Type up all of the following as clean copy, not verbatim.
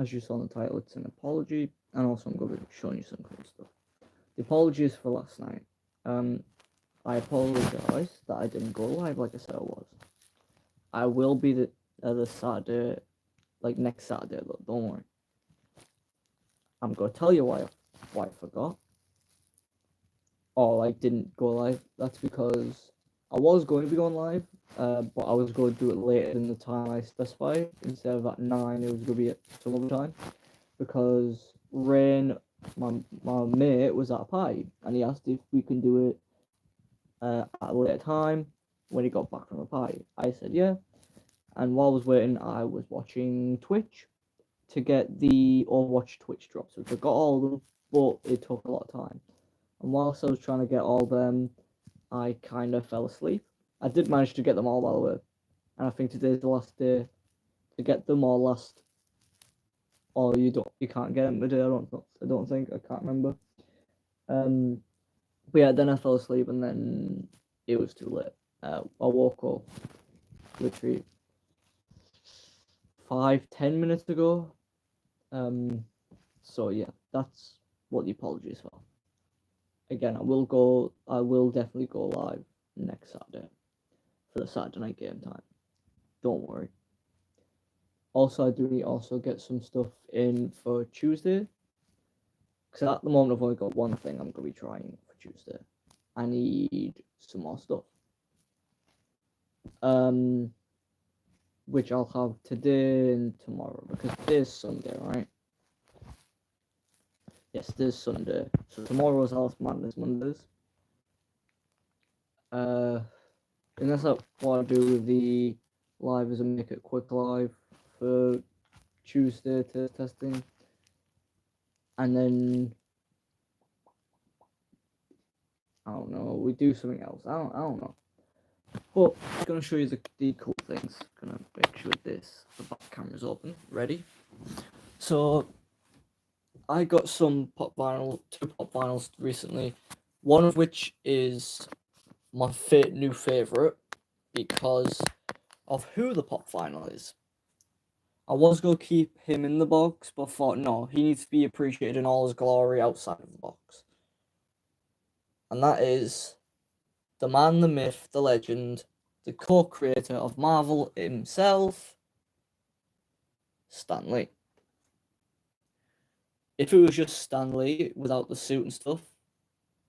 as you saw in the title, it's an apology, and also I'm going to be showing you some cool stuff. The apology is for last night. I apologise that I didn't go live like I said I was. I will be the Saturday, like next Saturday. Look, don't worry. I'm gonna tell you why I forgot, or like didn't go live. That's because I was going to be going live, but I was going to do it later than the time I specified. Instead of at 9, it was gonna be at some other time, because Rain, my mate, was at a party, and he asked if we can do it at a later time when he got back from the party. I said yeah, and while I was waiting, I was watching Twitch to get the Overwatch Twitch drops, which I got all of them, but it took a lot of time. And whilst I was trying to get all of them, I kind of fell asleep. I did manage to get them all, by the way, and I think today's the last day to get them all. Or you can't get them today. I don't think. I can't remember. But yeah, then I fell asleep, and then it was too late. I woke up literally 5-10 minutes ago. So yeah, that's what the apology is for. Again, I will definitely go live next Saturday for the Saturday night game time. Don't worry. Also, I do need to also get some stuff in for Tuesday, because at the moment I've only got one thing I'm going to be trying for Tuesday. I need some more stuff. Which I'll have today and tomorrow, because today's Sunday, right? Yes, today's Sunday. So tomorrow's Alice Madness Mondays. And that's what I do with the live, is I make it quick live for Tuesday testing. And then I don't know, we do something else. I don't know. But I'm gonna show you the cool things. Gonna make sure the back camera's open. Ready? So I got two pop vinyls recently. One of which is my new favorite because of who the pop vinyl is. I was gonna keep him in the box, but thought no, he needs to be appreciated in all his glory outside of the box. And that is the man, the myth, the legend, the co-creator of Marvel himself, Stan Lee. If it was just Stan Lee without the suit and stuff,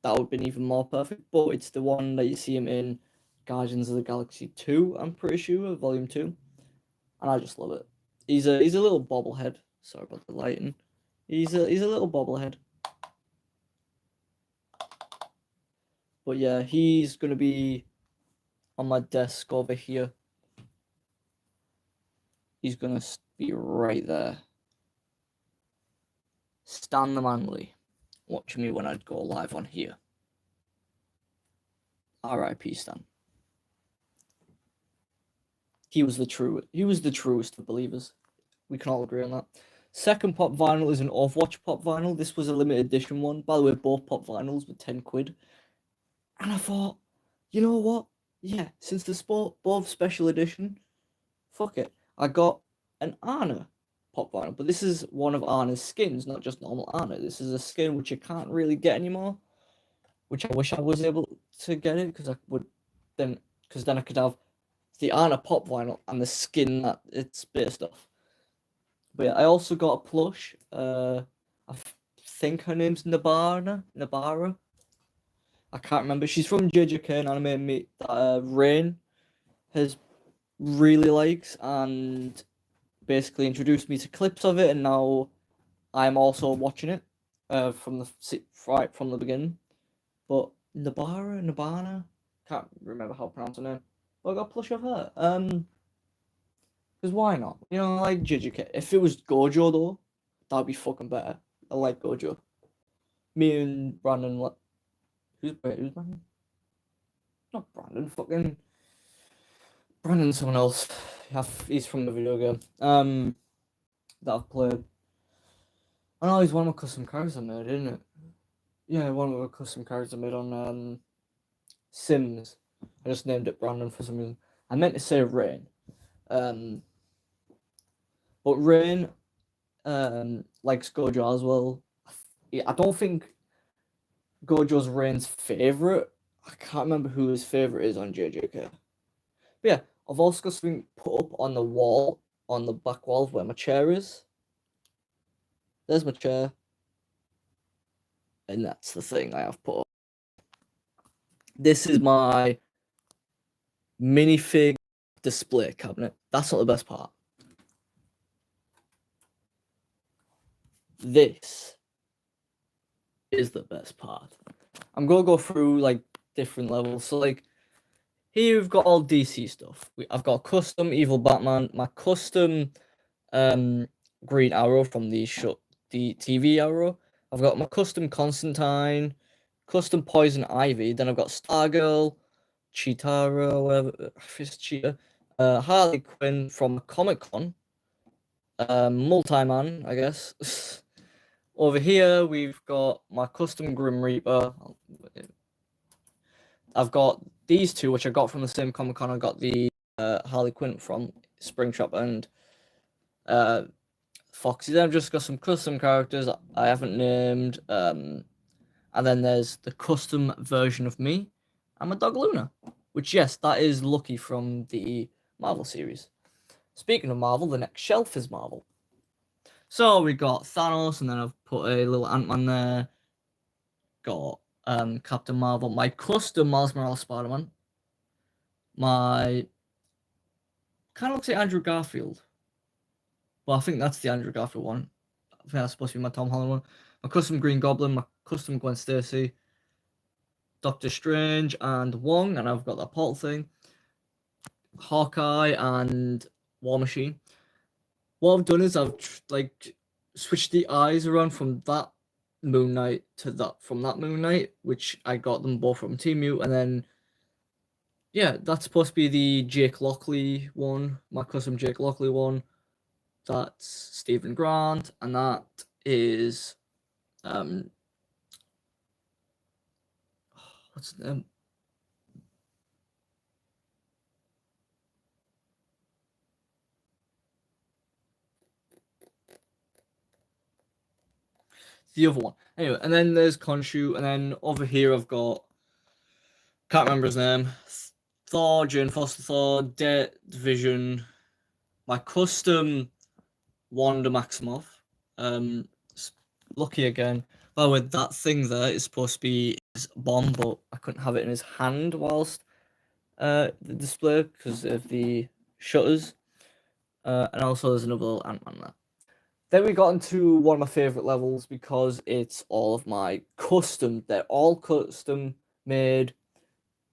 that would have been even more perfect. But it's the one that you see him in Guardians of the Galaxy 2, I'm pretty sure, Volume 2. And I just love it. He's a little bobblehead. Sorry about the lighting. He's a little bobblehead. But yeah, he's gonna be on my desk over here. He's gonna be right there. Stan the Manly, watching me when I'd go live on here. R.I.P. Stan. He was the truest of believers. We can all agree on that. Second pop vinyl is an Overwatch pop vinyl. This was a limited edition one. By the way, both pop vinyls were 10 quid. And I thought, you know what? Yeah, since the both special edition, fuck it. I got an Ana pop vinyl, but this is one of Ana's skins, not just normal Ana. This is a skin which you can't really get anymore, which I wish I was able to get it, because then I could have the Ana pop vinyl and the skin that it's based off. But yeah, I also got a plush. I think her name's Nabara. I can't remember. She's from JJK, an anime that Rain has really likes, and basically introduced me to clips of it, and now I'm also watching it from the beginning. But Nabana, can't remember how to pronounce her name. But I got a plush of her. Because why not? You know, I like JJK. If it was Gojo though, that'd be fucking better. I like Gojo. Me and Brandon, who's Brandon? Not Brandon. Fucking Brandon, someone else. He's from the video game. That I've played. I know he's one of my custom characters I made, isn't it? Yeah, one of the custom characters I made on Sims. I just named it Brandon for some reason. I meant to say Rain. But Rain likes Gojo as well. I don't think Gojo's Rain's favorite. I can't remember who his favorite is on JJK. But yeah, I've also got something put up on the wall, on the back wall of where my chair is. There's my chair. And that's the thing I have put up. This is my minifig display cabinet. That's not the best part. This is the best part. I'm gonna go through like different levels. So like here we've got all DC stuff. I've got a custom Evil Batman, my custom Green Arrow from the TV Arrow. I've got my custom Constantine, custom Poison Ivy. Then I've got Stargirl, Cheetara, whatever, it's Cheetah, Harley Quinn from Comic Con, Multi-Man, I guess. Over here we've got my custom Grim Reaper. I've got these two, which I got from the same Comic Con. I got the Harley Quinn from Springtrap and Foxy. Then I've just got some custom characters I haven't named. And then there's the custom version of me and my dog Luna, which, yes, that is Lucky from the Marvel series. Speaking of Marvel, the next shelf is Marvel. So we got Thanos, and then I've put a little Ant-Man there. Got Captain Marvel, my custom Miles Morales Spider-Man, my kind of looks like Andrew Garfield, but I think that's the Andrew Garfield one. I think that's supposed to be my Tom Holland one. My custom Green Goblin, my custom Gwen Stacy, Doctor Strange, and Wong, and I've got that portal thing, Hawkeye, and War Machine. What I've done is I've like switched the eyes around from that Moon Knight to that Moon Knight, which I got them both from Temu, and then yeah, that's supposed to be the Jake Lockley one, my custom Jake Lockley one. That's Stephen Grant, and that is what's the name? The other one. Anyway, and then there's Khonshu, and then over here I've got, can't remember his name, Thor, Jane Foster Thor, Vision, my custom Wanda Maximoff. Lucky again. By the way, that thing there is supposed to be his bomb, but I couldn't have it in his hand whilst the display because of the shutters. And also there's another little Ant-Man there. Then we got into one of my favorite levels because it's all of my custom. They're all custom made,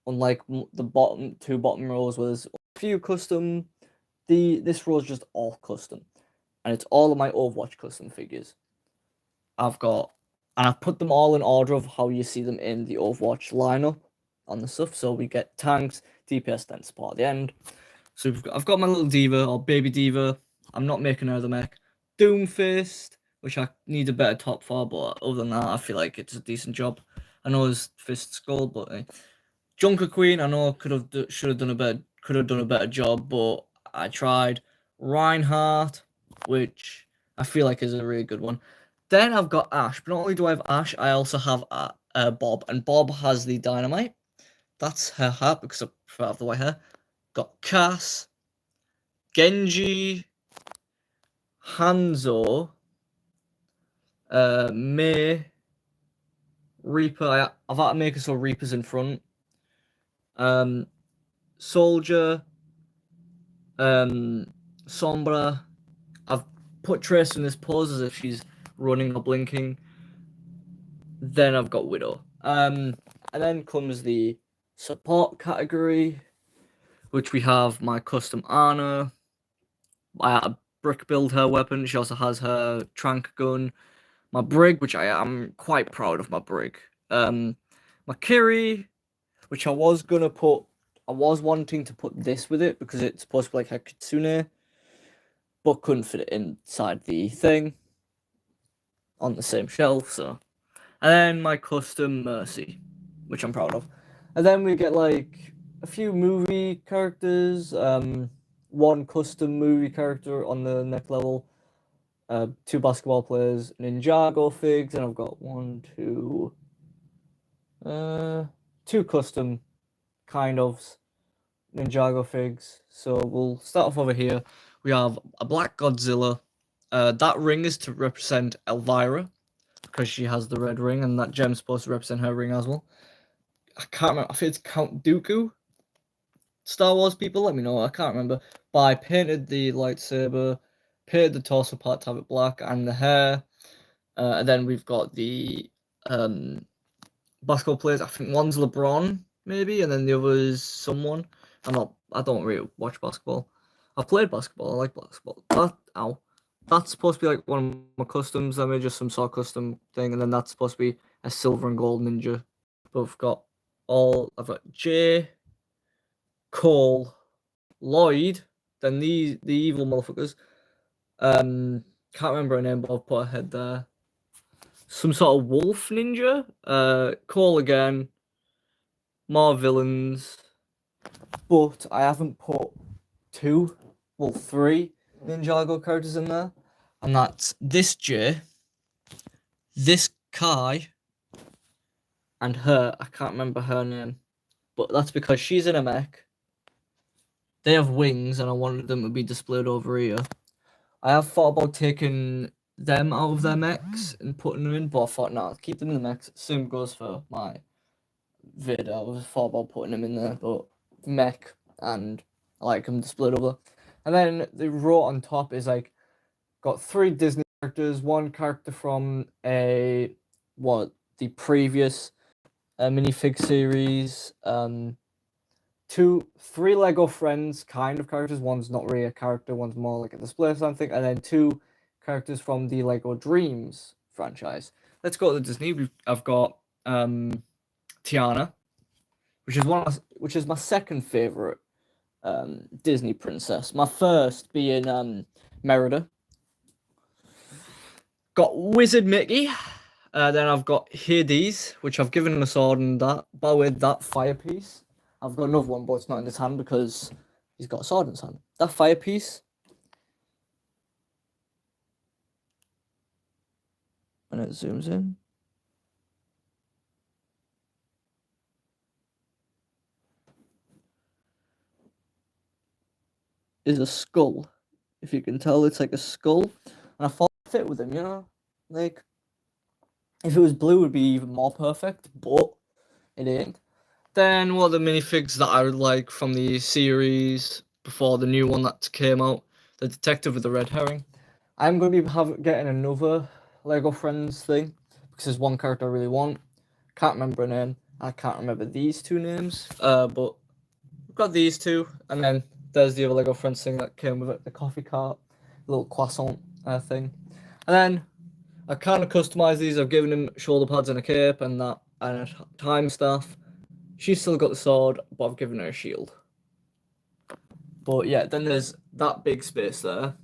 unlike the bottom rows where there's a few custom. This row is just all custom, and it's all of my Overwatch custom figures. I've put them all in order of how you see them in the Overwatch lineup on the stuff. So we get tanks, DPS, then support at the end. So I've got my little diva or baby diva. I'm not making her the mech. Doomfist, which I need a better top for, but other than that, I feel like it's a decent job. I know his fist's gold, but Junker Queen, I know could have done a better job, but I tried. Reinhardt, which I feel like is a really good one. Then I've got Ash, but not only do I have Ash, I also have Bob, and Bob has the dynamite. That's her hat because I prefer to have the white hair. Got Cass, Genji, Hanzo, Mei, Reaper. I've had to make it so Reaper's in front. Soldier, Sombra. I've put Trace in this pose as if she's running or blinking. Then I've got Widow. And then comes the support category, which we have my custom Ana. I had to brick build her weapon. She also has her trank gun. My Brig, which I am quite proud of my Brig. My Kiri, which I was wanting to put this with it because it's supposed to be like a Kitsune, but couldn't fit it inside the thing on the same shelf. So, and then my custom Mercy, which I'm proud of. And then we get like a few movie characters, one custom movie character on the next level, two basketball players, Ninjago figs, and I've got two custom kind of Ninjago figs. So we'll start off over here. We have a Black Godzilla. That ring is to represent Elvira because she has the red ring, and that gem's supposed to represent her ring as well. I can't remember. I think it's Count Dooku. Star Wars people, let me know. I can't remember. But I painted the lightsaber, painted the torso part to have it black, and the hair. And then we've got the basketball players. I think one's LeBron, maybe, and then the other's someone. I don't really watch basketball. I've played basketball. I like basketball. That's supposed to be like one of my customs. I made just some sort of custom thing, and then that's supposed to be a silver and gold ninja. But I've got Jay, Cole, Lloyd, then the evil motherfuckers. Can't remember her name, but I've put her head there. Some sort of wolf ninja. Cole again. More villains. But I haven't put three Ninjago characters in there. And that's this Jay, this Kai, and her. I can't remember her name. But that's because she's in a mech. They have wings, and I wanted them to be displayed over here. I have thought about taking them out of their mechs and putting them in, but I thought, nah, keep them in the mechs. Same goes for my vid. I was thought about putting them in there, but mech, and I like them displayed over. And then the row on top is like got three Disney characters, one character from the previous minifig series, three Lego Friends kind of characters. One's not really a character, one's more like a display or something, and then two characters from the Lego Dreams franchise. Let's go to Disney. I've got Tiana, which is my second favorite Disney princess. My first being Merida. Got Wizard Mickey. Then I've got Hades, which I've given him a sword and that. By the way, that fire piece. I've got another one, but it's not in his hand because he's got a sword in his hand. That fire piece. When it zooms in. Is a skull. If you can tell, it's like a skull. And I thought it fit with him, you know? Like, if it was blue, it would be even more perfect, but it ain't. Then what are the minifigs that I would like from the series before the new one that came out? The detective with the red herring. I'm going to be getting another Lego Friends thing because there's one character I really want. Can't remember her name. I can't remember these two names. But we've got these two, and then there's the other Lego Friends thing that came with it, the coffee cart, little croissant thing. And then I kind of customized these. I've given him shoulder pads and a cape and that, and a time staff. She's still got the sword, but I've given her a shield. But yeah, then there's that big space there.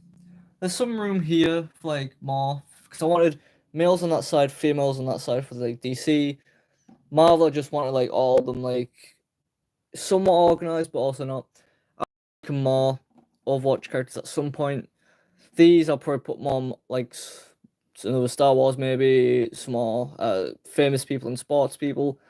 There's some room here for like more, because I wanted males on that side, females on that side for like DC. Marvel, I just wanted like all of them like somewhat organized, but also not. I like more Overwatch characters at some point. These I'll probably put more like another Star Wars, maybe some more famous people and sports people.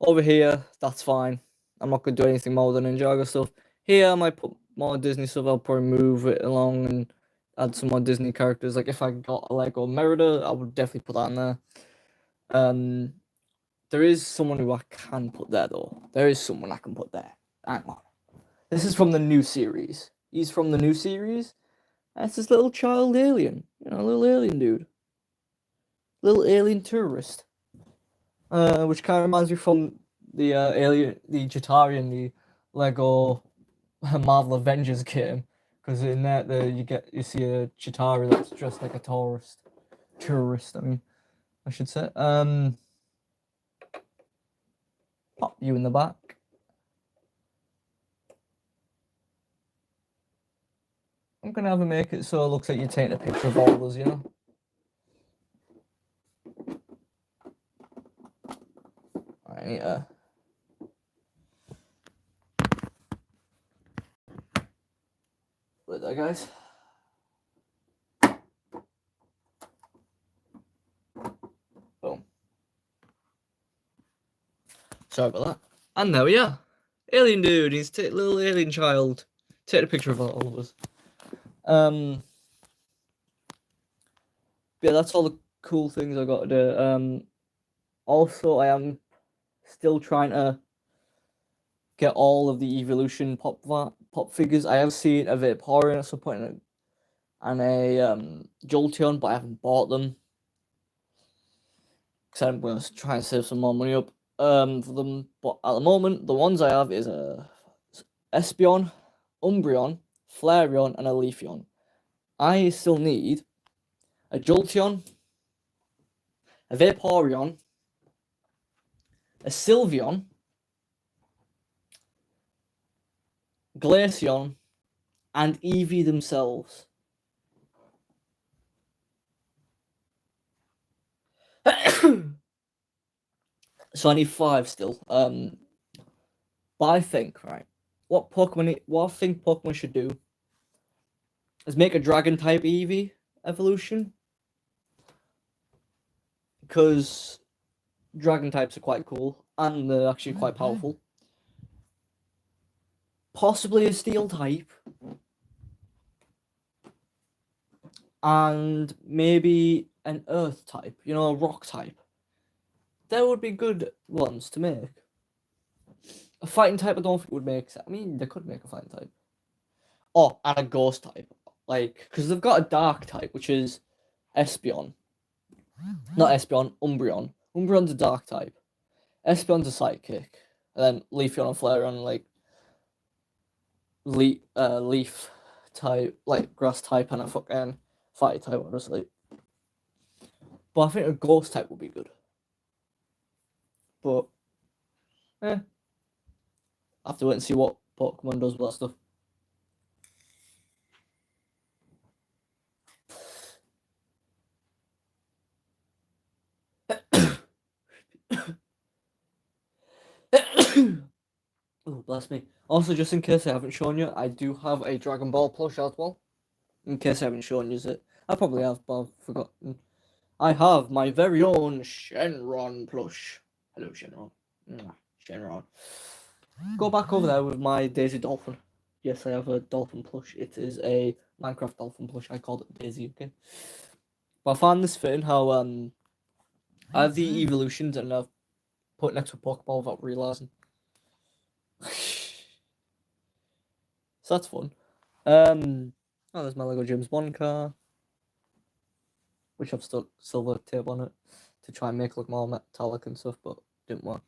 Over here, that's fine. I'm not going to do anything more than Ninjago stuff. Here, I might put more Disney stuff. I'll probably move it along and add some more Disney characters. Like, if I got a Lego Merida, I would definitely put that in there. There is someone who I can put there, though. There is someone I can put there. Hang on. This is from the new series. He's from the new series. That's this little child alien. You know, little alien dude. Little alien tourist. Which kind of reminds me from the alien, the Chitauri in the Lego Marvel Avengers game, because in that you see a Chitauri that's dressed like a tourist. I mean, I should say. Pop you in the back. I'm gonna have to make it so it looks like you're taking a picture of all of us, you know. I need to. Wait there, guys. Sorry about that. And there we are. Alien dude, he's little alien child. Take a picture of all of us. Yeah, that's all the cool things I got to do. Also, I am still trying to get all of the evolution pop figures. I have seen a Vaporeon at some point and a Jolteon, but I haven't bought them because I'm going to try and save some more money up for them. But at the moment, the ones I have is a Espeon, Umbreon, Flareon, and a Leafeon. I still need a Jolteon, a Vaporeon, a Sylveon, Glaceon, and Eevee themselves. So I need 5 still. But I think, right, what I think Pokemon should do is make a Dragon type Eevee evolution. Because Dragon types are quite cool and they're actually quite powerful. Possibly a Steel type. And maybe an Earth type, a Rock type. There would be good ones to make. A Fighting type I don't think would make sense. I mean, they could make a Fighting type. Oh, and a Ghost type. Because they've got a Dark type, which is Espeon. Not Espeon, Umbreon. Umbreon's a Dark type. Espeon's a Psychic. And then Leafeon and Flareon, Leaf type, Grass type, and a fucking Fire type, honestly. But I think a Ghost type would be good. But, I have to wait and see what Pokemon does with that stuff. Oh, bless me. Also, just in case I haven't shown you, I do have a Dragon Ball plush as well. In case I haven't shown you it. I probably have, but I've forgotten. I have my very own Shenron plush. Hello, Shenron. Shenron. Go back over there with my Daisy Dolphin. Yes, I have a dolphin plush. It is a Minecraft dolphin plush. I called it Daisy, okay? But I found this fitting how I have the evolutions and I've put it next to a Pokeball without realizing. So that's fun. Oh, there's my Lego James Bond car, which I've stuck silver tape on it to try and make it look more metallic and stuff, but didn't work.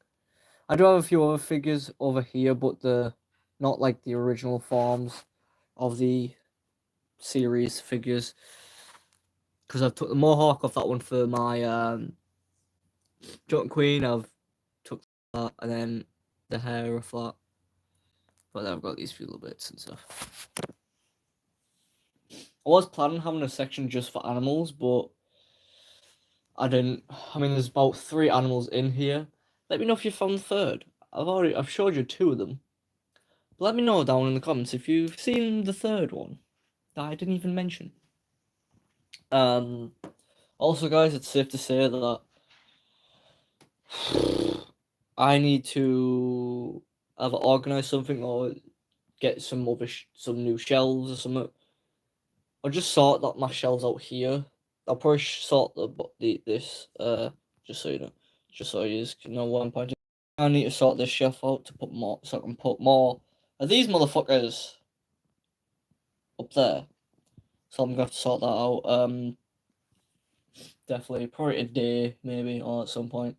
I do have a few other figures over here, but they're not like the original forms of the series figures. Because I've took the Mohawk off that one for my Junk Queen. I've took that, and then the hair off that. But then I've got these few little bits and stuff. I was planning having a section just for animals, but I didn't. I mean, there's about 3 animals in here. Let me know if you found the third. I've showed you 2 of them. But let me know down in the comments if you've seen the third one that I didn't even mention. Also, guys, it's safe to say that I need to either organize something or get some new shelves or something, or just sort that my shelves out here. I'll probably sort this just so you know, just so you know what I'm pointing. I need to sort this shelf out to put more, so I can put more of these motherfuckers up there. So I'm gonna have to sort that out. Definitely, probably today, maybe, or at some point.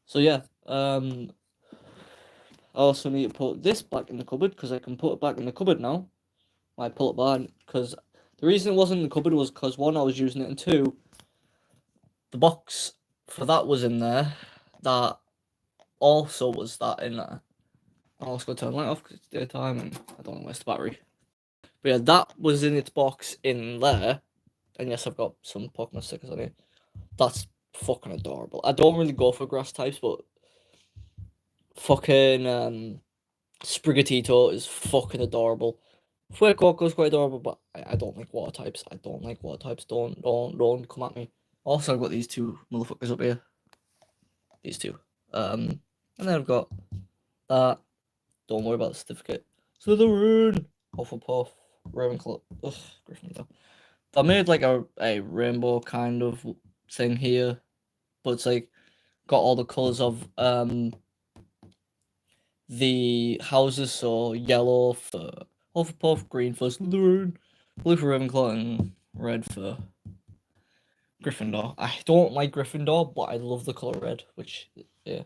So yeah, I also need to put this back in the cupboard because I can put it back in the cupboard now. I pull it back because the reason it wasn't in the cupboard was because 1, I was using it, and 2, the box for that was in there. That also was that in there. I'll also go turn the light off because it's daytime and I don't want to waste the battery. But yeah, that was in its box in there. And yes, I've got some Pokemon stickers on it. That's fucking adorable. I don't really go for grass types, but fucking Sprigatito is fucking adorable. Fuecoco is quite adorable, but I don't like water types. I don't like water types. Don't come at me. Also, I've got these two motherfuckers up here. These two. And then I've got that. Don't worry about the certificate. Slytherin! Hufflepuff. Ravenclaw. Ugh, Gryffindor. I made like a rainbow kind of thing here, but it's like got all the colours of the houses, so yellow for Hufflepuff, green for Slytherin, blue for Ravenclaw, and red for Gryffindor. I don't like Gryffindor, but I love the colour red, which, yeah.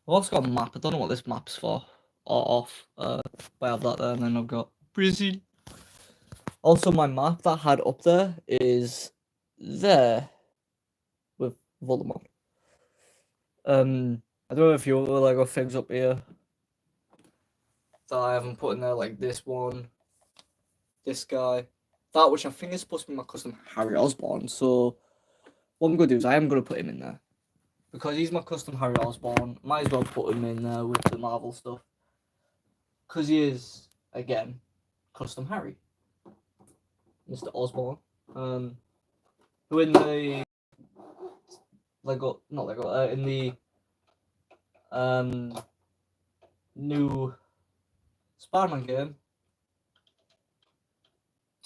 I've also got a map. I don't know what this map's for, or off, but I have that there, and then I've got Brazil. Also, my map that I had up there is there with Voldemort. I don't know if you other Lego things up here that I haven't put in there, like this one, this guy, that, which I think is supposed to be my custom Harry Osborn. So what I'm gonna do is I am gonna put him in there because he's my custom Harry Osborn. Might as well put him in there with the Marvel stuff because he is again custom Harry, Mr. Osborn. Who in the Lego, not Lego, in the new Spider-Man game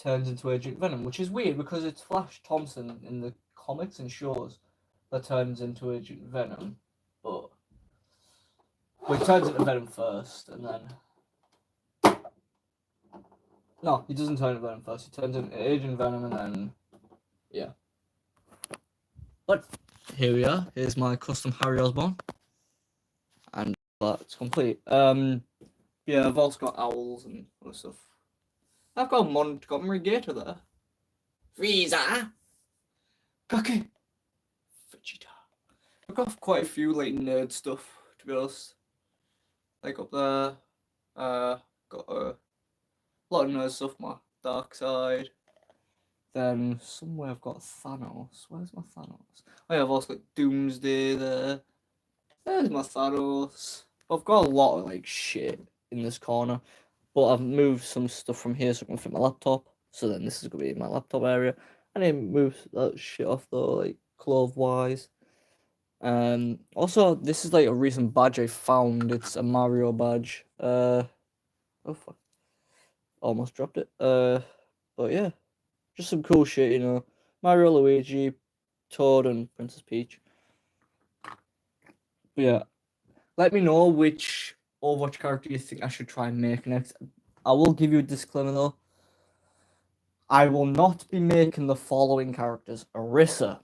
turns into Agent Venom, which is weird because it's Flash Thompson in the comics and shows that turns into Agent Venom, but he turns into Venom first, and then no, he doesn't turn into Venom first. He turns into Agent Venom, and then yeah. But here we are. Here's my custom Harry Osborn, and that's complete. Yeah, I've also got owls and other stuff. I've got Montgomery Gator there. Frieza. Cookie. Vegeta. I've got quite a few like nerd stuff, to be honest. Like up there, got a lot of nerd stuff. My dark side. Then somewhere I've got Thanos. Where's my Thanos? Oh yeah, I've also got Doomsday there. There's my Thanos. I've got a lot of like shit in this corner, but I've moved some stuff from here so I can fit my laptop. So then this is gonna be my laptop area. I didn't move that shit off though, like clothes wise. Also this is like a recent badge I found. It's a Mario badge. Oh fuck. Almost dropped it. But yeah. Just some cool shit, you know. Mario, Luigi, Toad, and Princess Peach. But yeah. Let me know which Overwatch character you think I should try and make next. I will give you a disclaimer though. I will not be making the following characters: Orisa,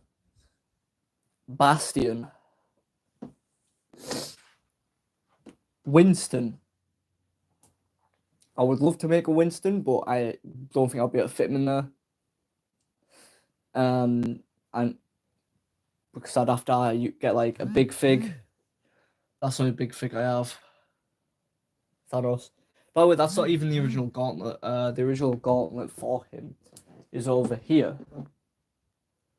Bastion, Winston. I would love to make a Winston, but I don't think I'll be able to fit him in there. And because I'd have to get like a big fig. That's the only big fig I have. Thanos. By the way, that's not even the original gauntlet. The original gauntlet for him is over here.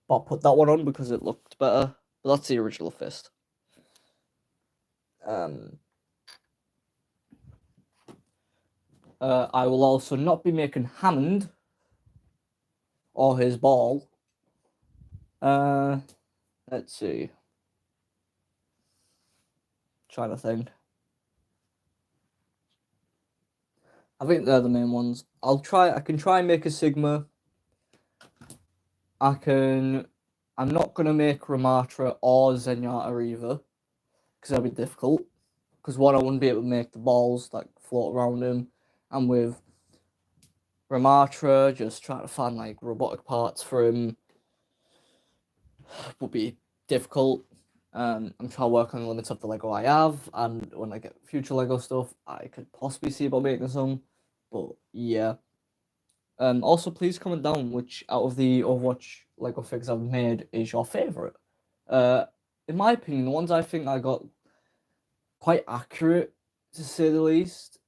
But I'll put that one on because it looked better. But that's the original fist. I will also not be making Hammond or his ball. Let's see. Trying to think. I think they're the main ones. I can try and make a Sigma. I'm not gonna make Ramatra or Zenyatta either. Because that'd be difficult. Because one, I wouldn't be able to make the balls that float around him. And with Ramatra, just trying to find like robotic parts for him would be difficult. I'm trying to work on the limits of the Lego I have, and when I get future Lego stuff, I could possibly see about making some. But yeah. Also, please comment down which out of the Overwatch Lego figures I've made is your favorite. In my opinion, the ones I think I got quite accurate, to say the least,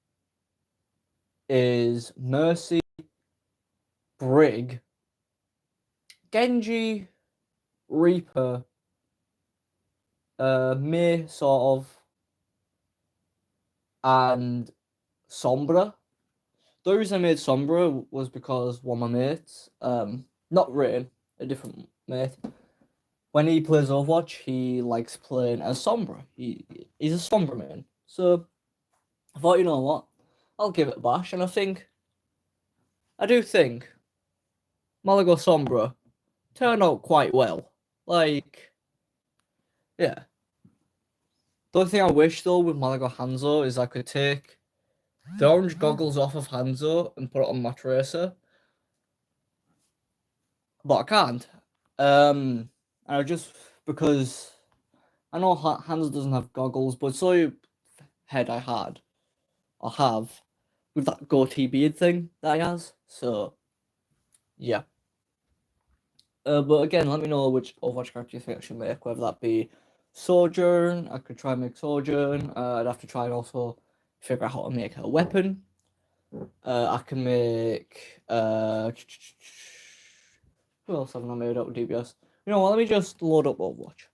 is Mercy, Brig, Genji, Reaper, Mei, sort of, and Sombra. The reason I made Sombra was because one of my mates, not Rain, a different mate, when he plays Overwatch, he likes playing as Sombra. He's a Sombra man. So I thought, you know what, I'll give it a bash, and I do think Malaga Sombra turned out quite well. Like, yeah. The only thing I wish though with Malaga Hanzo is I could take the orange goggles off of Hanzo and put it on my Tracer, but I can't. And I just because I know Hanzo doesn't have goggles, but so head I had or have with that goatee beard thing that he has. So yeah. But again, let me know which Overwatch character you think I should make, whether that be Sojourn. I could try and make Sojourn. I'd have to try and also figure out how to make her weapon. I can make who else haven't I made out with DBS? You know what, let me just load up Overwatch.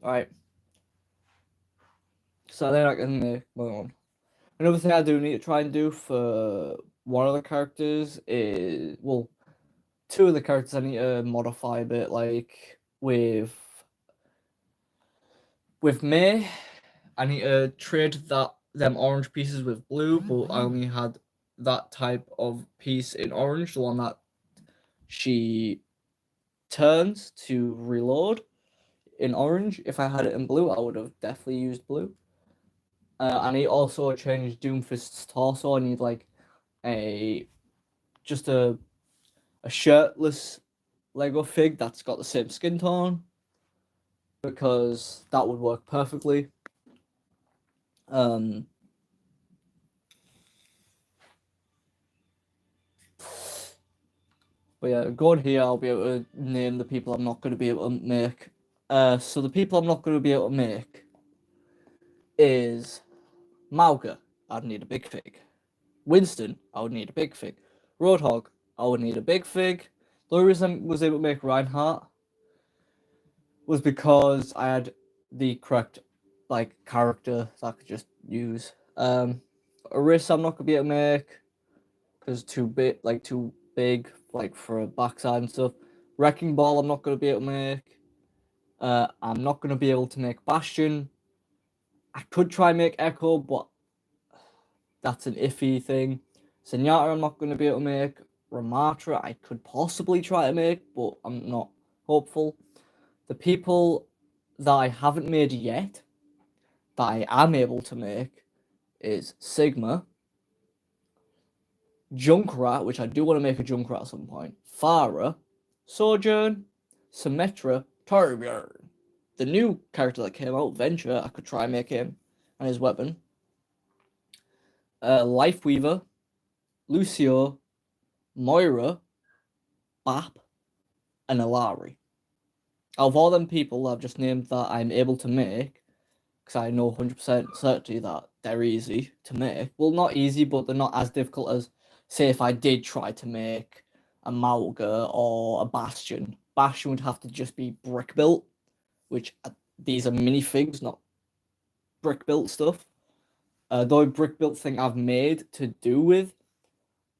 Alright. So then I can make my own. Another thing I do need to try and do for one of the characters is, well, two of the characters I need to modify a bit, like with Mei, I need to trade them orange pieces with blue, but I only had that type of piece in orange, the one that she turns to reload in orange. If I had it in blue, I would have definitely used blue. I need also change Doomfist's torso. I need like just a shirtless Lego fig that's got the same skin tone, because that would work perfectly. But yeah, going here, I'll be able to name the people I'm not going to be able to make. So the people I'm not going to be able to make is Mauga. I'd need a big fig. Winston, I would need a big fig. Roadhog, I would need a big fig. The only reason I was able to make Reinhardt was because I had the correct character that I could just use. Orisa I'm not gonna be able to make because too big for a backside and stuff. Wrecking Ball I'm not gonna be able to make. I'm not gonna be able to make Bastion. I could try and make Echo, but that's an iffy thing. Zenyatta I'm not gonna be able to make. Ramatra I could possibly try to make, but I'm not hopeful. The people that I haven't made yet, that I am able to make, is Sigma, Junkrat, which I do want to make a Junkrat at some point, Pharah, Sojourn, Symmetra, Torbjorn. The new character that came out, Venture, I could try and make him and his weapon. Lifeweaver, Lucio, Moira, Bap, and Alari. Out of all them people I've just named that I'm able to make, because I know 100% certainty that they're easy to make. Well, not easy, but they're not as difficult as, say, if I did try to make a Mauga or a Bastion. Bastion would have to just be brick built, which these are minifigs, not brick built stuff. The only brick built thing I've made to do with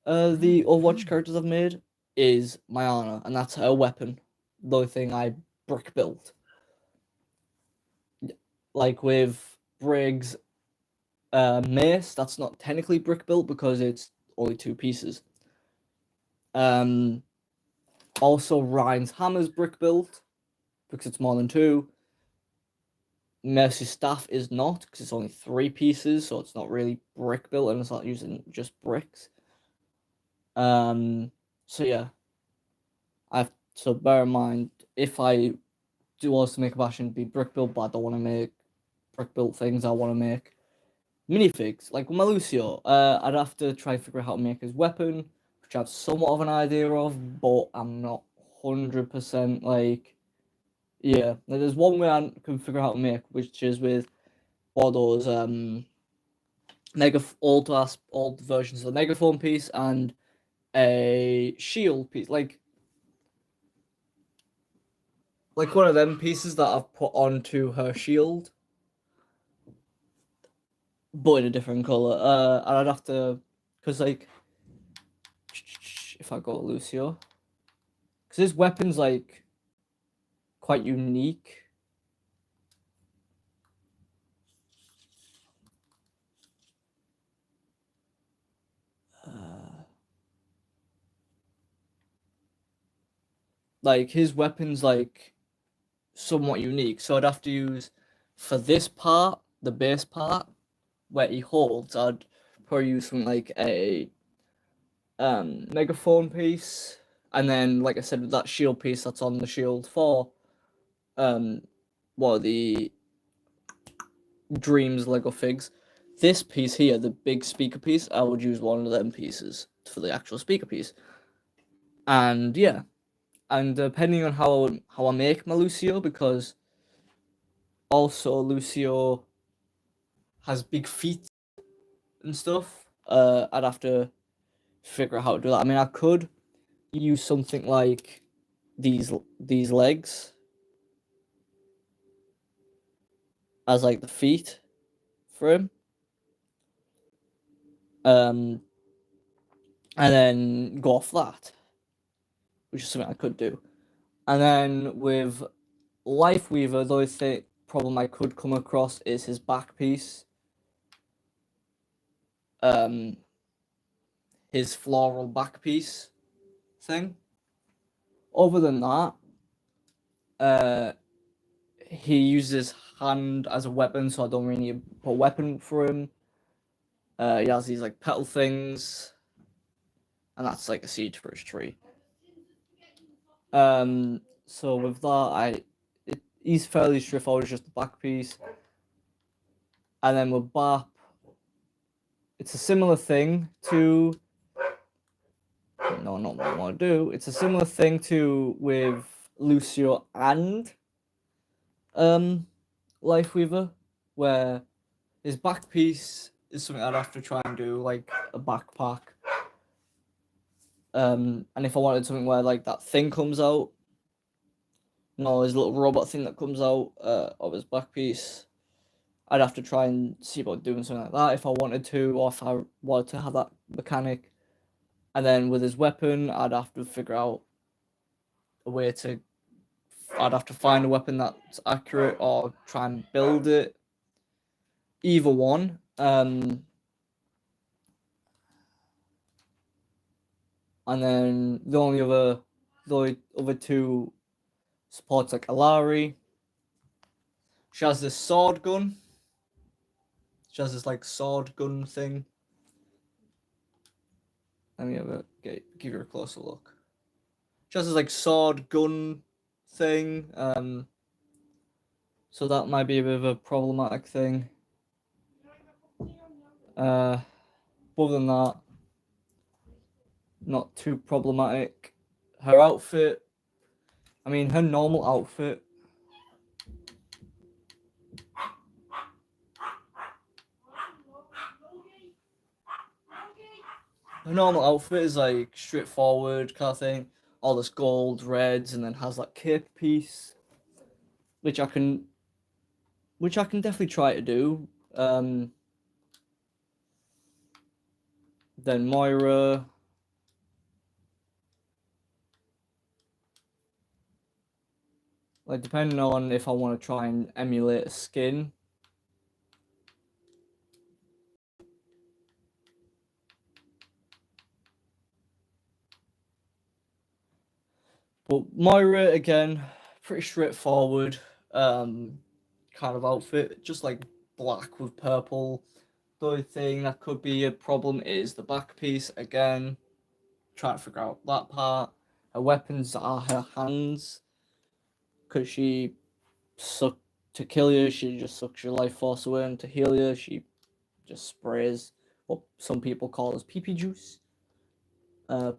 the Overwatch characters I've made is Mayana, and that's her weapon. The only thing I brick built. Like with Briggs, Mace, that's not technically brick built because it's only two pieces. Also Ryan's hammer's brick built because it's more than two. Mercy's staff is not because it's only three pieces, so it's not really brick built and it's not using just bricks. So yeah, so bear in mind, if I do also make a Bastion, it'd be brick built, but I don't want to make brick built things. I want to make minifigs like with my Lucio. I'd have to try and figure out how to make his weapon, which I have somewhat of an idea of, but I'm not 100% like. Yeah, there's one way I can figure out how to make, which is with all those old versions of the Megaphone piece and a shield piece, like one of them pieces that I've put onto her shield, but in a different color. And I'd have to, because like, if I go Lucio, because his weapon's like quite unique. Like his weapon's like somewhat unique, so I'd have to use for this part, the base part where he holds, I'd probably use something like a megaphone piece, and then like I said, with that shield piece that's on the shield for the Dreams Lego figs. This piece here, the big speaker piece, I would use one of them pieces for the actual speaker piece. And yeah, and depending on how I make my Lucio, because also Lucio has big feet and stuff. I'd have to figure out how to do that. I mean, I could use something like these legs as like the feet for him. And then go off that, which is something I could do. And then with Life Weaver, the only problem I could come across is his back piece. His floral back piece thing. Other than that, he uses hand as a weapon, so I don't really need a weapon for him. He has these like petal things, and that's like a seed for his tree. So with that, he's fairly straightforward, just the back piece. And then with Bap, it's a similar thing to. No, not what I want to do. It's a similar thing to with Lucio and Life Weaver, where his back piece is something I'd have to try and do, like a backpack. And if I wanted something where like that thing comes out, no, his little robot thing that comes out of his back piece, I'd have to try and see about doing something like that if I wanted to, or if I wanted to have that mechanic. And then with his weapon, I'd have to figure out a way to. I'd have to find a weapon that's accurate or try and build it. Either one. And then the only other two supports like Alari. She has this sword gun. She has this like sword gun thing. Let me give her a closer look. She has this like sword gun thing. So that might be a bit of a problematic thing. Other than that, not too problematic. Her outfit, I mean, her normal outfit. Her normal outfit is like straightforward kind of thing. All this gold, reds, and then has that cape piece, which I can definitely try to do. Then Moira. Like, depending on if I want to try and emulate a skin. But Moira, again, pretty straightforward kind of outfit. Just like black with purple. The only thing that could be a problem is the back piece. Again, trying to figure out that part. Her weapons are her hands. Because she suck to kill you, she just sucks your life force away, and to heal you, she just sprays what some people call as pee juice.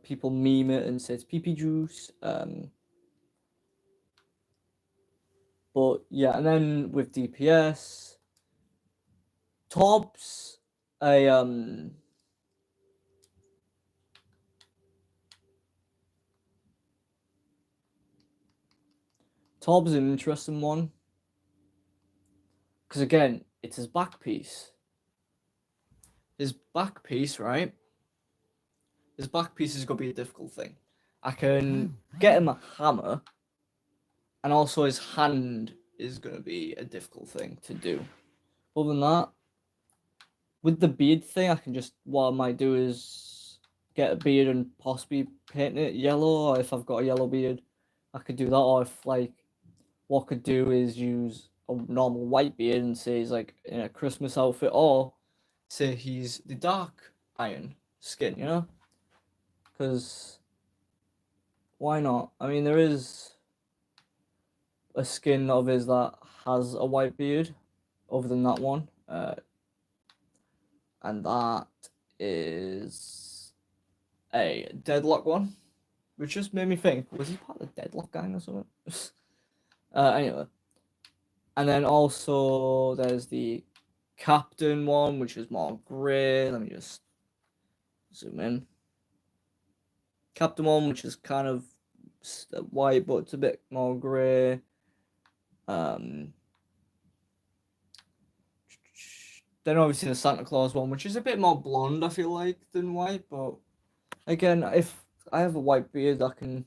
People meme it and say it's pee juice. But yeah, and then with DPS, Tobbs, Tobbs is an interesting one. Because again, it's his back piece. His back piece, right? His back piece is going to be a difficult thing. I can get him a hammer, And also his hand is going to be a difficult thing to do. Other than that, with the beard thing, I can just, what I might do is get a beard and possibly paint it yellow, or if I've got a yellow beard, I could do that, or if, like, what I could do is use a normal white beard and say he's, like, in a Christmas outfit, or say he's the dark iron skin, you know? Because, why not? I mean, there is a skin of his that has a white beard, other than that one, and that is a Deadlock one, which just made me think, was he part of the Deadlock gang or something? Anyway, and then also there's the Captain one, which is more grey. Let me just zoom in. Captain one, which is kind of white, but it's a bit more grey. Then obviously the Santa Claus one, which is a bit more blonde, I feel like, than white. But again, if I have a white beard, I can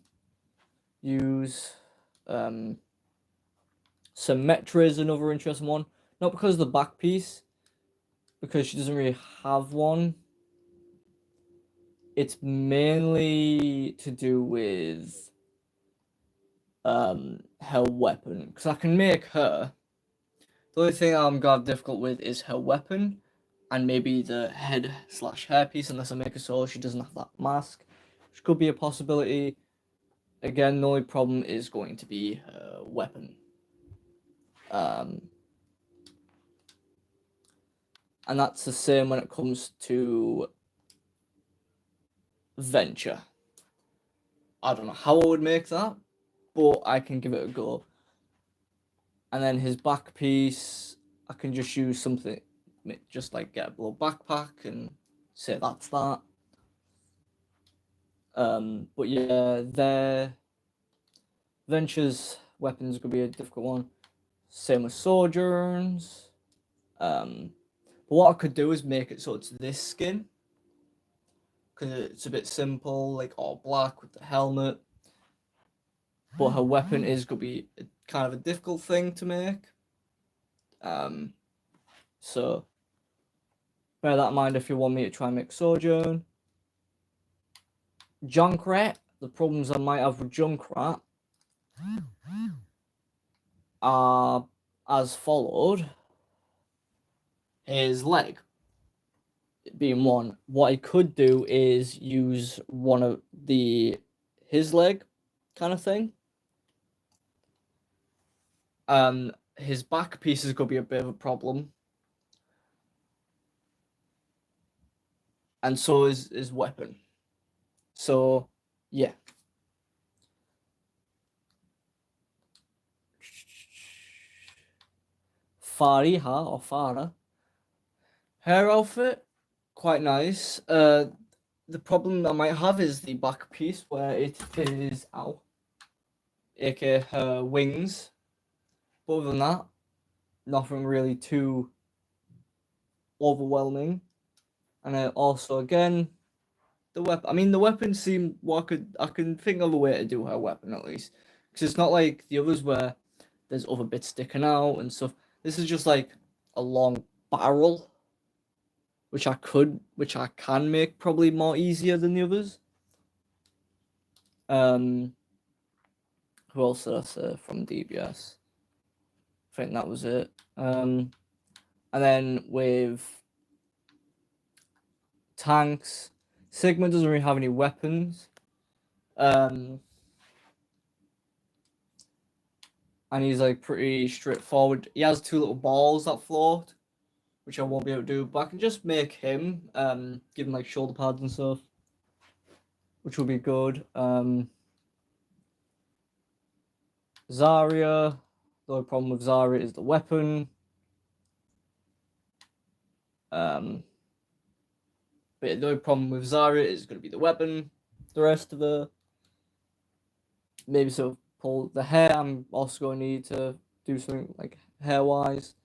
use Symmetra is another interesting one. Not because of the back piece, because she doesn't really have one. It's mainly to do with her weapon, because I can make her. The only thing I'm gonna have difficult with is her weapon, and maybe the head/hairpiece, unless I make her so she doesn't have that mask, which could be a possibility. Again, the only problem is going to be her weapon. And that's the same when it comes to Venture. I don't know how I would make that, but I can give it a go. And then his back piece, I can just use something, just like get a blue backpack and say that's that. But yeah, Venture's weapons could be a difficult one. Same with Sojourn's. But what I could do is make it so it's this skin, because it's a bit simple, like all black with the helmet. But her weapon is going to be kind of a difficult thing to make. So bear that in mind if you want me to try and make Sojourn. Junkrat, the problems I might have with Junkrat are as followed. His leg being one. What I could do is use one of his leg kind of thing. His back piece is going to be a bit of a problem. And so is his weapon. So, yeah. Fariha or Farah. Her outfit, quite nice. The problem I might have is the back piece where it is aka her wings. But other than that, nothing really too overwhelming. And also again, the weapon. I mean, the weapon seemed I can think of a way to do her weapon at least, because it's not like the others where there's other bits sticking out and stuff. This is just like a long barrel, which I can make probably more easier than the others. Who else did I say from DBS? I think that was it. And then with tanks, Sigma doesn't really have any weapons. And he's like pretty straightforward. He has two little balls that float, which I won't be able to do, but I can just make him, give him like shoulder pads and stuff, which will be good. Zarya, the only problem with Zarya is the weapon. But the only problem with Zarya is going to be the weapon. The rest of the maybe sort of pull the hair. I'm also going to need to do something like hair wise.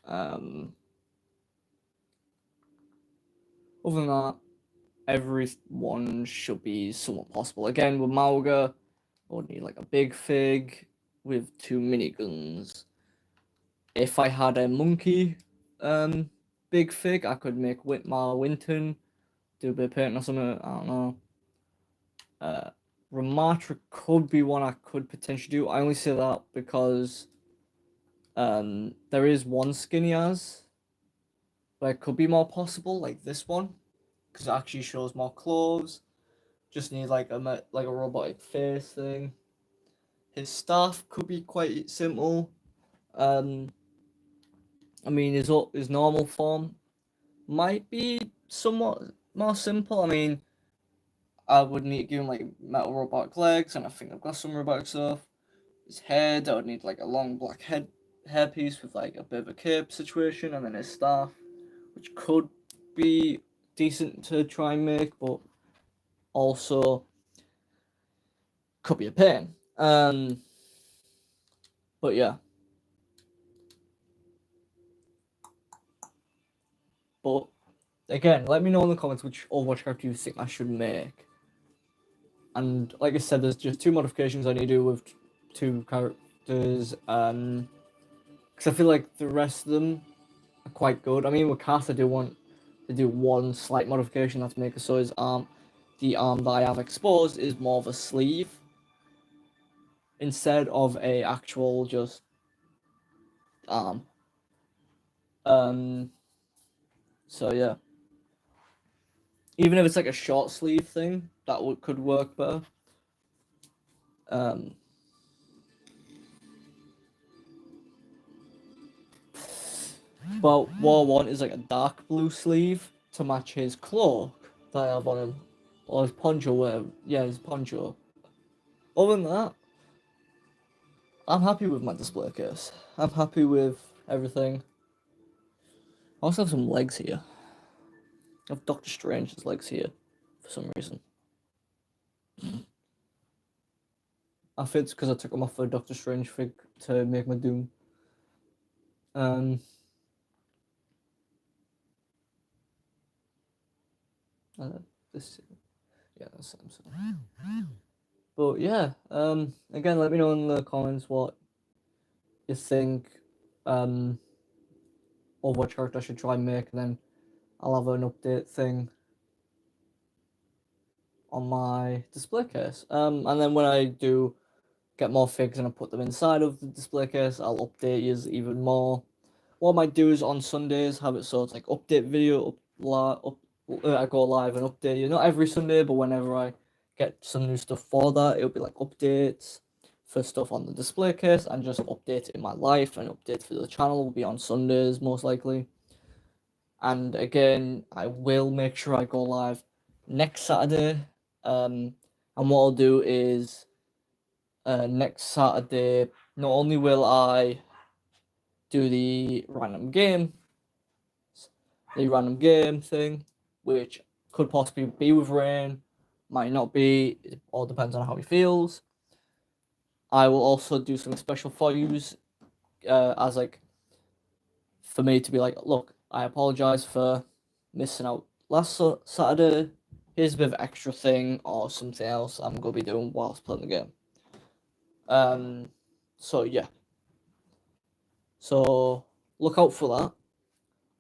Other than that, everyone should be somewhat possible. Again, with Mauga, I would need like a big fig. with 2 miniguns. If I had a monkey big fig, I could make Whitmar Winton, do a bit of painting or something, I don't know. Ramatra could be one I could potentially do. I only say that because there is one skin he has where it could be more possible, like this one, because it actually shows more clothes. Just need like a robotic face thing. His staff could be quite simple. I mean, his normal form might be somewhat more simple. I mean, I would need to give him like metal robotic legs, and I think I've got some robotic stuff. His head, I would need like a long black hairpiece with like a bit of a cape situation, and then his staff, which could be decent to try and make, but also could be a pain. But yeah. But again, let me know in the comments which Overwatch character you think I should make. And like I said, there's just 2 modifications I need to do with 2 characters. Because I feel like the rest of them are quite good. I mean, with Cass, I do want to do 1 slight modification. That's make it so his arm, the arm that I have exposed, is more of a sleeve instead of a actual just arm. So yeah. Even if it's like a short sleeve thing, that could work better. But War 1 is like a dark blue sleeve to match his cloak that I have on him. Or his poncho, whatever. Yeah, his poncho. Other than that, I'm happy with my display case. I'm happy with everything. I also have some legs here. I have Doctor Strange's legs here for some reason. I think it's because I took them off for Doctor Strange fig to make my Doom. This, yeah, that's Samsung. But yeah, again, let me know in the comments what you think Overwatch character I should try and make, and then I'll have an update thing on my display case. And then when I do get more figs and I put them inside of the display case, I'll update you even more. What I might do is on Sundays have it so it's like update video, I go live and update you. Not every Sunday, but whenever I get some new stuff for that, it'll be like updates for stuff on the display case and just update in my life, and update for the channel will be on Sundays most likely. And again, I will make sure I go live next Saturday. And what I'll do is next Saturday, not only will I do the random game thing, which could possibly be with Rain, might not be, it all depends on how he feels. I will also do something special for you, as like, for me to be like, look, I apologize for missing out last Saturday. Here's a bit of extra thing or something else I'm gonna be doing whilst playing the game. So yeah. So look out for that.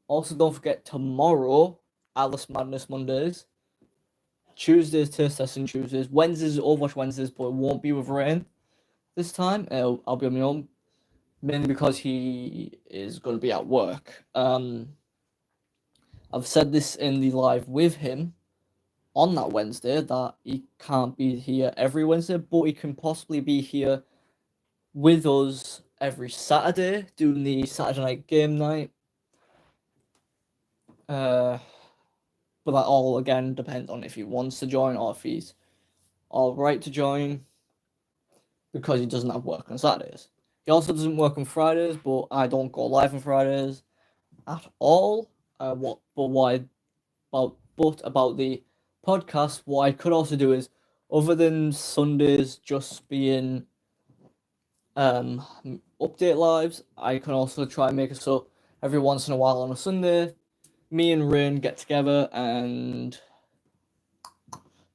Also, don't forget tomorrow, Alice Madness Mondays. Tuesdays, Taste Testing Tuesdays. Wednesdays, Overwatch Wednesdays, but it won't be with Rain this time. I'll be on my own, mainly because he is going to be at work. I've said this in the live with him on that Wednesday that he can't be here every Wednesday, but he can possibly be here with us every Saturday doing the Saturday night game night. But that all again depends on if he wants to join or if he's all right to join, because he doesn't have work on Saturdays. He also doesn't work on Fridays, but I don't go live on Fridays at all. About the podcast, what I could also do is, other than Sundays just being update lives, I can also try and make it so every once in a while on a Sunday, me and Rain get together and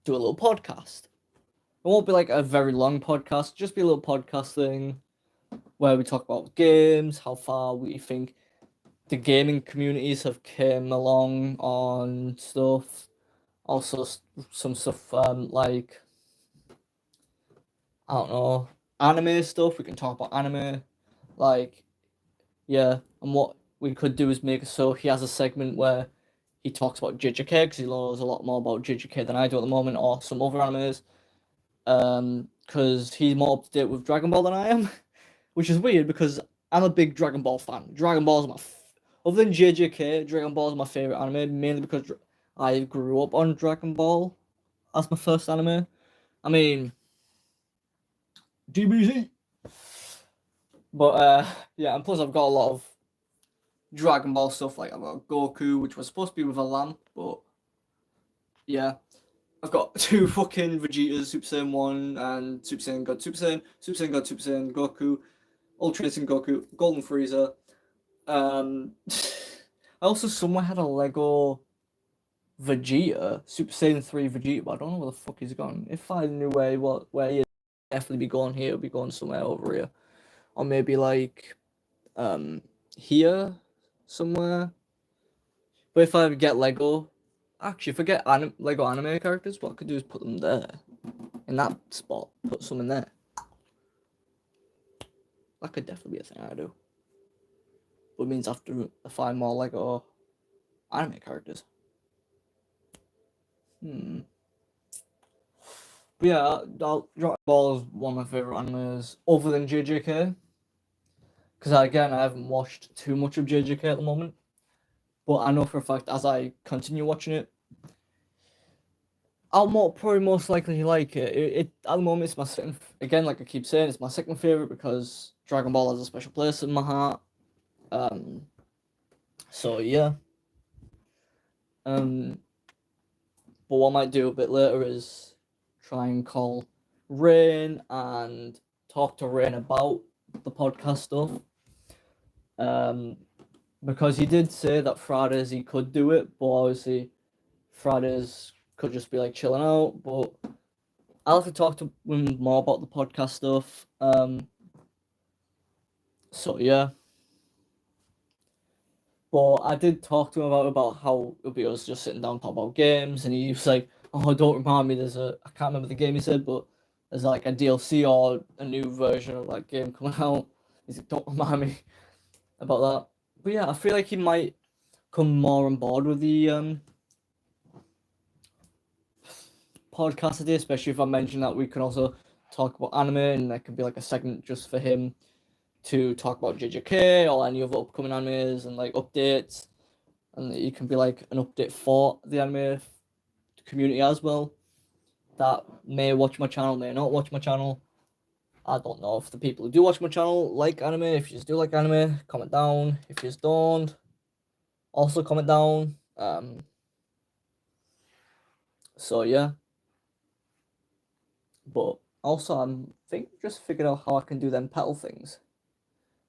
do a little podcast. It won't be like a very long podcast, just be a little podcast thing. where we talk about games, how far we think the gaming communities have came along on stuff. Also, some stuff like, I don't know, anime stuff. We can talk about anime, like, yeah. And what we could do is make so he has a segment where he talks about JJK because he knows a lot more about JJK than I do at the moment, or some other animes. Because he's more up to date with Dragon Ball than I am, which is weird because I'm a big Dragon Ball fan. Dragon Ball is other than JJK, Dragon Ball is my favorite anime, mainly because I grew up on Dragon Ball as my first anime. I mean, DBZ. But yeah, and plus I've got a lot of Dragon Ball stuff, like I've got Goku, which was supposed to be with a lamp, but yeah. I've got two fucking Vegetas, Super Saiyan 1 and Super Saiyan God Super Saiyan, Super Saiyan God Super Saiyan Goku, Ultra Instinct Goku, Golden Frieza. I also somewhere had a Lego Vegeta, Super Saiyan 3 Vegeta, but I don't know where the fuck he's gone. If I knew where he'd definitely be going here, he'd be going somewhere over here. Or maybe like here somewhere. But if I get Lego, actually if I get Lego anime characters, what I could do is put them there. In that spot, put some in there. That could definitely be a thing I do. But it means I have to find more Lego anime characters. But yeah, Dragon Ball is one of my favorite animes, other than JJK. Because again, I haven't watched too much of JJK at the moment. But I know for a fact, as I continue watching it, I'll probably most likely like it. It at the moment, it's my second. Again, like I keep saying, it's my second favorite because Dragon Ball has a special place in my heart. So yeah. But what I might do a bit later is try and call Rain and talk to Rain about the podcast stuff. Because he did say that Fridays he could do it, but obviously Fridays could just be like chilling out. But I'll have to talk to him more about the podcast stuff. So yeah. But I did talk to him about how it'll be us just sitting down talking about games, and he was like, "Oh, don't remind me. I can't remember the game he said, but there's like a DLC or a new version of that game coming out." He's like, "Don't remind me about that." But yeah, I feel like he might come more on board with the podcast today, especially if I mention that we can also talk about anime, and that could be like a segment just for him to talk about JJK or any other upcoming animes and like updates. And you can be like an update for the anime community as well that may watch my channel, may not watch my channel. I don't know if the people who do watch my channel like anime. If you just do like anime, comment down. If you just don't, also comment down. So yeah. But also I'm just figured out how I can do them petal things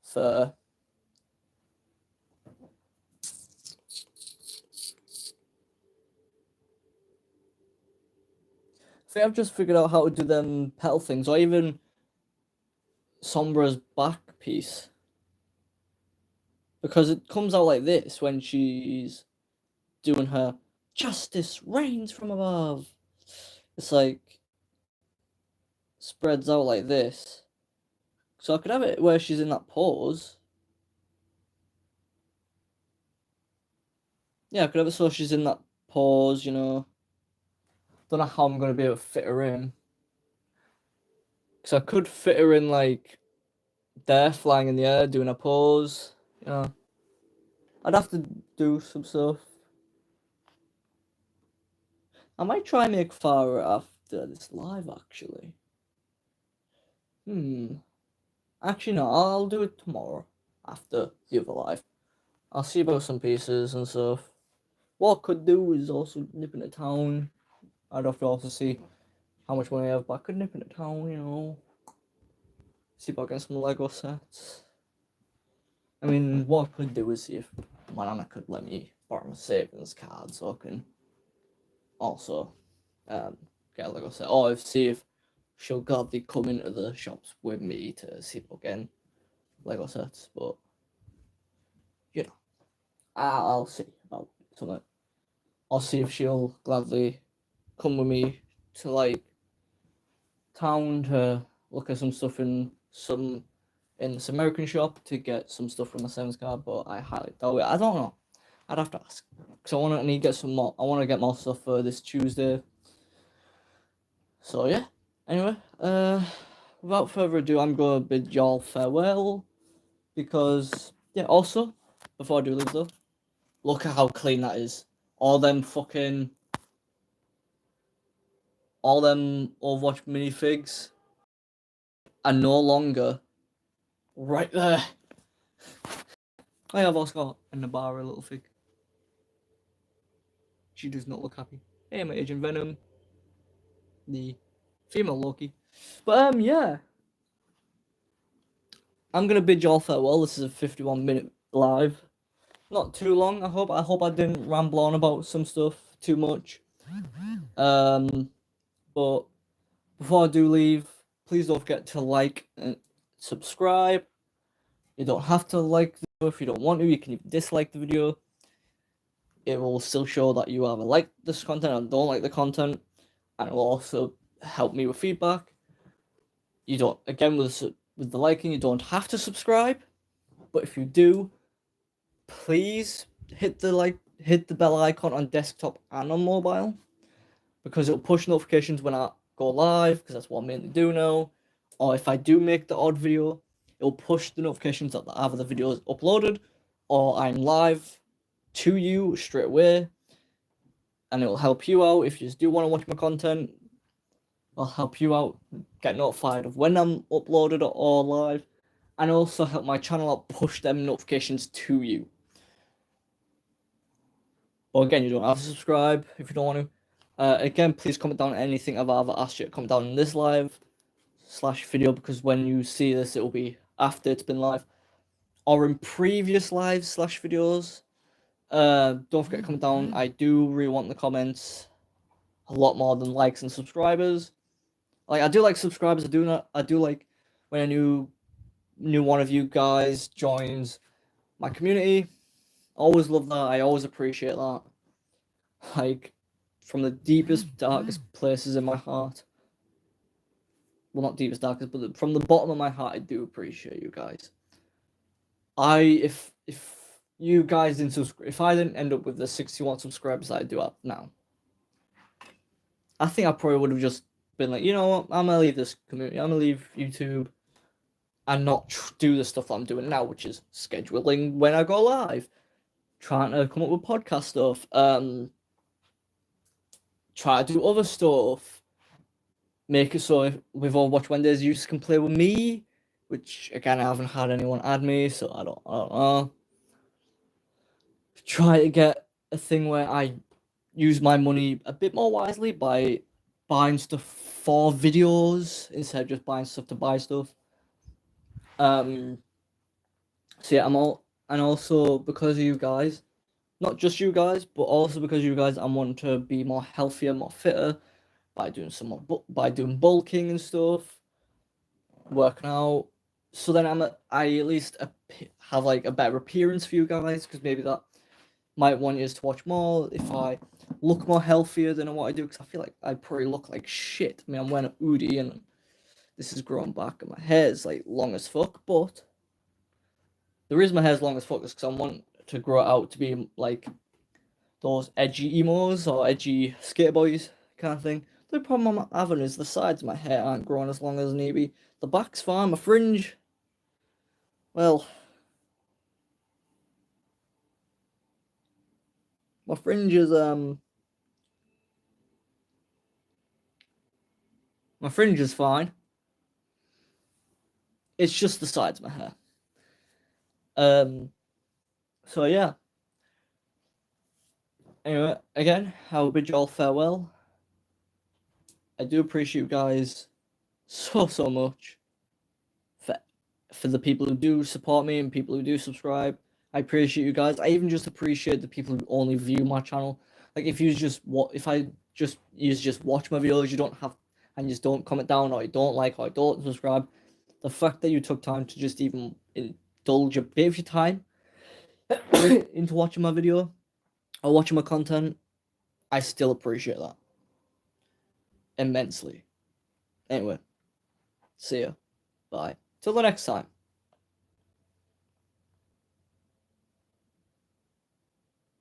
for I think I've just figured out how to do them petal things, or even Sombra's back piece. Because it comes out like this when she's doing her justice reigns from above. It's like spreads out like this. So I could have it where she's in that pose. Yeah, I could have it so she's in that pose, you know. Don't know how I'm going to be able to fit her in. Because I could fit her in like there, flying in the air, doing a pose, you know. I'd have to do some stuff. I might try and make Farah after this live, actually. Actually, no, I'll do it tomorrow after the other live. I'll see about some pieces and stuff. What I could do is also nip into town. I'd have to also see how much money I have, but I could nip into town, you know. See about getting some Lego sets. I mean, what I could do is see if my nana could let me borrow my savings card so I can also get a Lego set. Or see if she'll gladly come into the shops with me to see about getting Lego sets, but you know, I'll see about something. I'll see if she'll gladly come with me to like town to look at some stuff in this American shop to get some stuff from my Sims card, but I highly doubt it. I don't know. I'd have to ask. Because I need to get some more. I want to get more stuff for this Tuesday. So yeah. Anyway, without further ado, I'm going to bid y'all farewell. Because, yeah, also, before I do leave though, look at how clean that is. All them Overwatch minifigs are no longer right there. I have also got a Nabara little fig. She does not look happy. Hey, my Agent Venom. The female Loki. But, yeah. I'm going to bid y'all farewell. This is a 51-minute live. Not too long, I hope. I hope I didn't ramble on about some stuff too much. But before I do leave, please don't forget to like and subscribe. You don't have to like the video if you don't want to. You can even dislike the video. It will still show that you either like this content or don't like the content, and it will also help me with feedback. You don't, again, with the liking, you don't have to subscribe, but if you do, please hit the bell icon on desktop and on mobile, because it'll push notifications when I go live, because that's what I mainly do now. Or if I do make the odd video, it'll push the notifications that either the video is uploaded or I'm live to you straight away. And it will help you out if you just do want to watch my content. I'll help you out, get notified of when I'm uploaded or live, and also help my channel out push them notifications to you. But again, you don't have to subscribe if you don't want to. Again, please comment down anything I've ever asked you to comment down in this live/video, because when you see this, it will be after it's been live, or in previous lives/videos. Don't forget to comment down. I do really want the comments a lot more than likes and subscribers. Like, I do like subscribers. I do like when a new one of you guys joins my community. Always love that. I always appreciate that. Like, from the deepest, darkest places in my heart. Well, not deepest, darkest, but from the bottom of my heart, I do appreciate you guys. If you guys didn't subscribe, if I didn't end up with the 61 subscribers that I do have now, I think I probably would have just been like, you know what, I'm gonna leave this community, I'm gonna leave YouTube, and not do the stuff that I'm doing now, which is scheduling when I go live, trying to come up with podcast stuff, try to do other stuff, make it so with Overwatch Wednesdays you can play with me, which again I haven't had anyone add me, so I don't know. Try to get a thing where I use my money a bit more wisely by buying stuff for videos instead of just buying stuff to buy stuff. So yeah, and also because of you guys, not just you guys, but also because of you guys, I'm wanting to be more healthier, more fitter by doing by doing bulking and stuff, working out. So then I at least have like a better appearance for you guys, because maybe that might want you to watch more if I look more healthier than what I do, because I feel like I probably look like shit. I mean, I'm wearing a hoodie and this is growing back and my hair is like long as fuck, but the reason my hair is long as fuck is because I want to grow it out to be like those edgy emos or edgy skater boys kind of thing. The problem I'm having is the sides of my hair aren't growing as long as they need to be. The back's fine, my fringe, well, my fringe is my fringe is fine. It's just the sides of my hair. So yeah. Anyway, again, I will bid you all farewell. I do appreciate you guys so much for the people who do support me and people who do subscribe. I appreciate you guys. I even just appreciate the people who only view my channel. Like, if you just just watch my videos, you don't have, and you just don't comment down, or you don't like, or you don't subscribe. The fact that you took time to just even indulge a bit of your time into watching my video or watching my content, I still appreciate that immensely. Anyway, see ya. Bye. Till the next time.